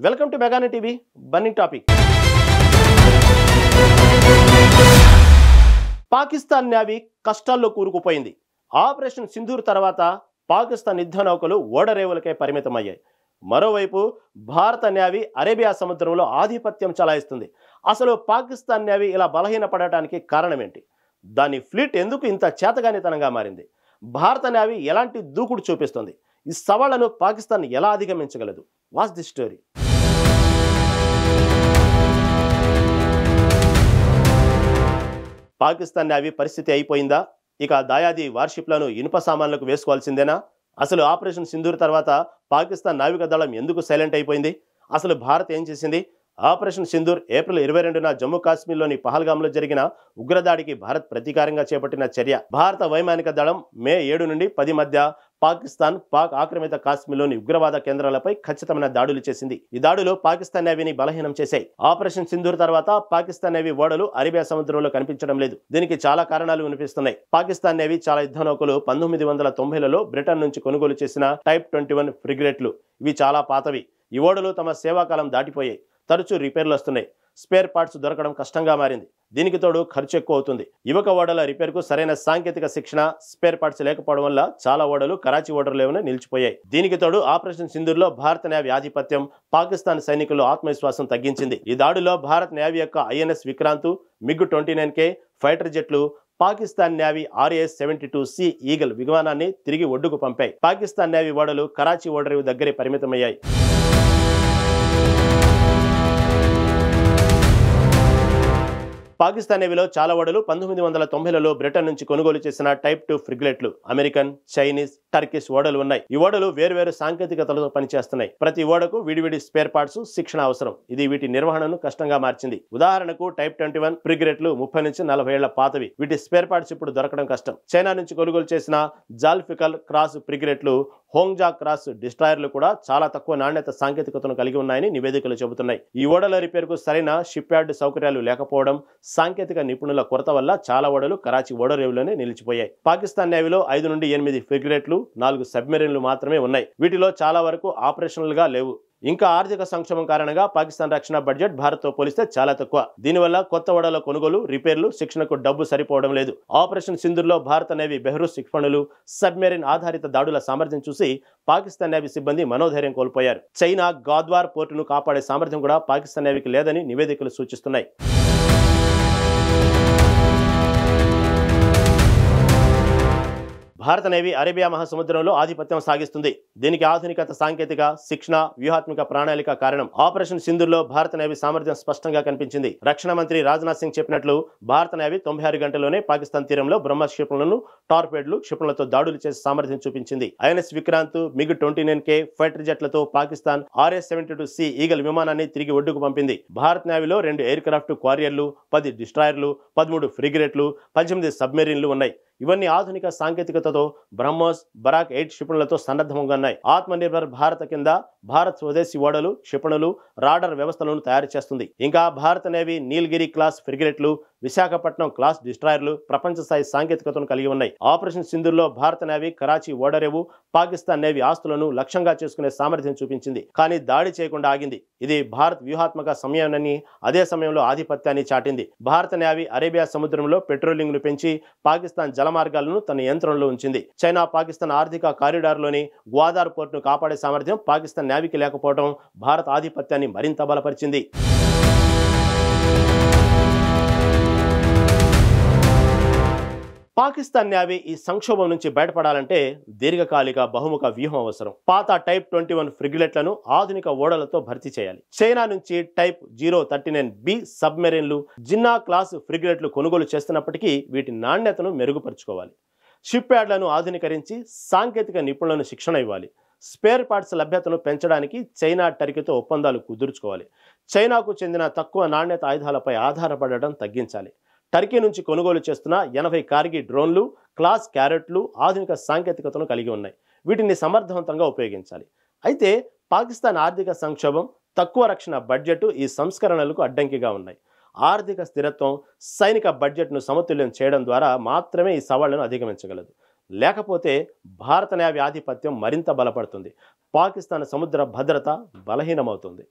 Welcome to మెగానే TV burning topic. Pakistan navy కష్టాల్లో కూరుకుపోయింది. ఆపరేషన్ సింధూర్ తర్వాత పాకిస్తాన్ యుద్ధ నౌకలు ఓడరేవులకే పరిమితమయ్యాయి. మరోవైపు భారత నేవీ అరేబియా సముద్రంలో ఆధిపత్యం చలాయిస్తుంది. అసలు పాకిస్తాన్ నేవీ ఇలా బలహీనపడటానికి కారణం ఏంటి? దాని ఫ్లీట్ ఎందుకు ఇంత చేతగానితనంగా మారింది? భారత నేవీ ఎలాంటి దూకుడు చూపిస్తుంది? ఈ సవాళ్లను పాకిస్తాన్ ఎలా అధిగమించగలదు? Watch the story. Pakistan navy పరిస్థితి అయిపోయిందా? ఇక దాయాది వార్షిప్లను ఇనుప సామాన్లకు వేసుకోవాల్సిందేనా? అసలు ఆపరేషన్ సింధూర్ తర్వాత పాకిస్తాన్ నావికా దళం ఎందుకు సైలెంట్ అయిపోయింది? అసలు భారత్ ఏం చేసింది? ఆపరేషన్ సింధూర్ ఏప్రిల్ 22న జమ్మూ కాశ్మీర్లోని పహల్గామ్లో జరిగిన ఉగ్రదాడికి భారత్ ప్రతీకారంగా చేపట్టిన చర్య. భారత వైమానిక దళం మే 7 నుండి 10 మధ్య పాక్ ఆక్రమిత కాశ్మీర్లోని ఉగ్రవాద కేంద్రాలపై ఖచ్చితమైన దాడులు చేసింది. ఈ దాడులు పాకిస్తాన్ నేవీని బలహీనం చేశాయి. ఆపరేషన్ సింధూర్ తర్వాత పాకిస్తాన్ నేవీ ఓడలు అరేబియా సముద్రంలో కనిపించడం లేదు. దీనికి చాలా కారణాలు వినిపిస్తున్నాయి. పాకిస్తాన్ నేవీ చాలా యుద్ధ నౌకలు 1990లలో బ్రిటన్ నుంచి కొనుగోలు చేసిన టైప్ 21 ఫ్రిగేట్లు. ఇవి చాలా పాతవి. ఈ ఓడలు తమ సేవాకాలం దాటిపోయాయి. తరచూ రిపేర్లు వస్తున్నాయి. స్పేర్ పార్ట్స్ దొరకడం కష్టంగా మారింది. దీనికి తోడు ఖర్చు ఎక్కువ అవుతుంది. యువక ఓడల రిపేర్కు సరైన సాంకేతిక శిక్షణ, స్పేర్ పార్ట్స్ లేకపోవడం వల్ల చాలా ఓడలు కరాచీ ఓడర్లేవనే నిలిచిపోయాయి. దీనికి తోడు ఆపరేషన్ సింధూర్లో భారత నేవీ ఆధిపత్యం పాకిస్తాన్ సైనికుల్లో ఆత్మవిశ్వాసం తగ్గించింది. ఈ దాడిలో భారత నేవీ యొక్క INS విక్రాంత్, MiG-29K ఫైటర్ జెట్లు పాకిస్తాన్ నేవీ RAS-72C ఈగల్ విమానాన్ని తిరిగి ఒడ్డుకు పంపాయి. పాకిస్తాన్ నేవీ ఓడలు కరాచీ ఓడరేవు దగ్గరే పరిమితమయ్యాయి. పాకిస్తాన్ నేవీలో చాలా ఓడలు 1990లలో బ్రిటన్ నుంచి కొనుగోలు చేసిన టైప్ 2 ఫ్రిగేట్లు, అమెరికన్, చైనీస్, టర్కిష్ ఓడలు ఉన్నాయి. ఈ ఓడలు వేర్వేరు సాంకేతికతలతో పనిచేస్తున్నాయి. ప్రతి ఓడకు విడివిడి స్పేర్ పార్ట్స్, శిక్షణ అవసరం. ఇది వీటి నిర్వహణను కష్టంగా మార్చింది. ఉదాహరణకు టైప్ 21 ఫ్రిగేట్లు 30 నుంచి 40 ఏళ్ల పాతవి. వీటి స్పేర్ పార్ట్స్ ఇప్పుడు దొరకడం కష్టం. చైనా నుంచి కొనుగోలు చేసిన జాల్ఫికల్ క్రాస్ ఫ్రిగేట్లు, హోంగ్జా క్రాస్ డిస్ట్రాయర్లు కూడా చాలా తక్కువ నాణ్యత సాంకేతికతను కలిగి ఉన్నాయని నివేదికలు చెబుతున్నాయి. ఈ ఓడల రిపేర్కు సరైన షిప్ యార్డ్ సౌకర్యాలు లేకపోవడం, సాంకేతిక నిపుణుల కొరత వల్ల చాలా ఓడలు కరాచీ ఓడరేవులోనే నిలిచిపోయాయి. పాకిస్తాన్ నేవీలో 5 నుండి 8 ఫ్రిగేట్లు, 4 సబ్మెరీన్లు మాత్రమే ఉన్నాయి. వీటిలో చాలా వరకు ఆపరేషనల్ గా లేవు. ఇంకా ఆర్థిక సంక్షోభం కారణంగా పాకిస్తాన్ రక్షణ బడ్జెట్ భారత్తో పోలిస్తే చాలా తక్కువ. దీనివల్ల కొత్త ఓడల కొనుగోలు, రిపేర్లు, శిక్షణకు డబ్బు సరిపోవడం లేదు. ఆపరేషన్ సింధూర్లో భారత నేవీ బెహ్రూస్ క్షిపణులు, సబ్మెరీన్ ఆధారిత దాడుల సామర్థ్యం చూసి పాకిస్తాన్ నేవీ సిబ్బంది మనోధైర్యం కోల్పోయారు. చైనా గాద్వార్ పోర్టును కాపాడే సామర్థ్యం కూడా పాకిస్తాన్ నేవీకి లేదని నివేదికలు సూచిస్తున్నాయి. భారత నేవీ అరేబియా మహాసముద్రంలో ఆధిపత్యం సాగిస్తుంది. దీనికి ఆధునికత, సాంకేతిక శిక్షణ, వ్యూహాత్మక ప్రణాళిక కారణం. ఆపరేషన్ సింధూర్లో భారత నేవీ సామర్థ్యం స్పష్టంగా కనిపించింది. రక్షణ మంత్రి రాజ్నాథ్ సింగ్ చెప్పినట్లు భారత నేవీ 96 గంటల్లోనే పాకిస్తాన్ తీరంలో బ్రహ్మస్ క్షిపణులను, టార్పేడ్లు, క్షిపణులతో దాడులు చేసే సామర్థ్యం చూపించింది. INS విక్రాంత్, MiG-29K ఫైటర్ జెట్లతో పాకిస్తాన్ RAS-72C ఈగల్ విమానాన్ని తిరిగి ఒడ్డుకు పంపింది. భారత నేవీలో 2 ఎయిర్ క్రాఫ్ట్ క్వారియర్లు, 10 డిస్ట్రాయర్లు, 13 ఫ్రిగేట్లు, 18 సబ్మెరీన్లు ఉన్నాయి. ఇవన్నీ ఆధునిక సాంకేతికతతో బ్రహ్మోస్, బరాక్ 8 క్షిపణులతో సన్నద్ధంగా ఉన్నాయి. ఆత్మనిర్భర్ భారత్ కింద భారత్ స్వదేశీ ఓడలు, క్షిపణులు, రాడర్ వ్యవస్థలను తయారు చేస్తుంది. ఇంకా భారత నేవీ నీల్గిరి క్లాస్ ఫ్రిగేట్లు, విశాఖపట్నం క్లాస్ డిస్ట్రాయర్లు ప్రపంచ స్థాయి సాంకేతికతను కలిగి ఉన్నాయి. ఆపరేషన్ సింధూర్లో భారత నేవీ కరాచీ ఓడరేవు, పాకిస్తాన్ నేవీ ఆస్తులను లక్ష్యంగా చేసుకునే సామర్థ్యం చూపించింది. కానీ దాడి చేయకుండా ఆగింది. ఇది భారత్ వ్యూహాత్మక సమయాన్ని, అదే సమయంలో ఆధిపత్యాన్ని చాటింది. భారత నేవీ అరేబియా సముద్రంలో పెట్రోలింగ్ ను పెంచి పాకిస్తాన్ జలమార్గాలను తన నియంత్రణలో ఉంచింది. చైనా పాకిస్తాన్ ఆర్థిక కారిడార్లోని గ్వాదార్ పోర్టును కాపాడే సామర్థ్యం పాకిస్తాన్ నేవీకి లేకపోవడం భారత ఆధిపత్యాన్ని మరింత బలపరిచింది. పాకిస్తాన్ నేవీ ఈ సంక్షోభం నుంచి బయటపడాలంటే దీర్ఘకాలిక బహుముఖ వ్యూహం అవసరం. పాత టైప్ 21 ఫ్రిగేట్లను ఆధునిక ఓడలతో భర్తీ చేయాలి. చైనా నుంచి టైప్ 039B సబ్మెరీన్లు, జిన్నా క్లాస్ ఫ్రిగేట్లు కొనుగోలు చేస్తున్నప్పటికీ వీటి నాణ్యతను మెరుగుపరుచుకోవాలి. షిప్ యార్డ్లను ఆధునీకరించి సాంకేతిక నిపుణులను శిక్షణ ఇవ్వాలి. స్పేర్ పార్ట్స్ లభ్యతను పెంచడానికి చైనా, టర్కీతో ఒప్పందాలు కుదుర్చుకోవాలి. చైనాకు చెందిన తక్కువ నాణ్యత ఆయుధాలపై ఆధారపడడం తగ్గించాలి. టర్కీ నుంచి కొనుగోలు చేస్తున్న 80 కార్గి డ్రోన్లు, క్లాస్ క్యారెట్లు ఆధునిక సాంకేతికతను కలిగి ఉన్నాయి. వీటిని సమర్థవంతంగా ఉపయోగించాలి. అయితే పాకిస్తాన్ ఆర్థిక సంక్షోభం, తక్కువ రక్షణ బడ్జెట్ ఈ సంస్కరణలకు అడ్డంకిగా ఉన్నాయి. ఆర్థిక స్థిరత్వం, సైనిక బడ్జెట్ను సమతుల్యం చేయడం ద్వారా మాత్రమే ఈ సవాళ్లను అధిగమించగలదు. లేకపోతే భారత నేవీ ఆధిపత్యం మరింత బలపడుతుంది. పాకిస్తాన్ సముద్ర భద్రత బలహీనమవుతుంది.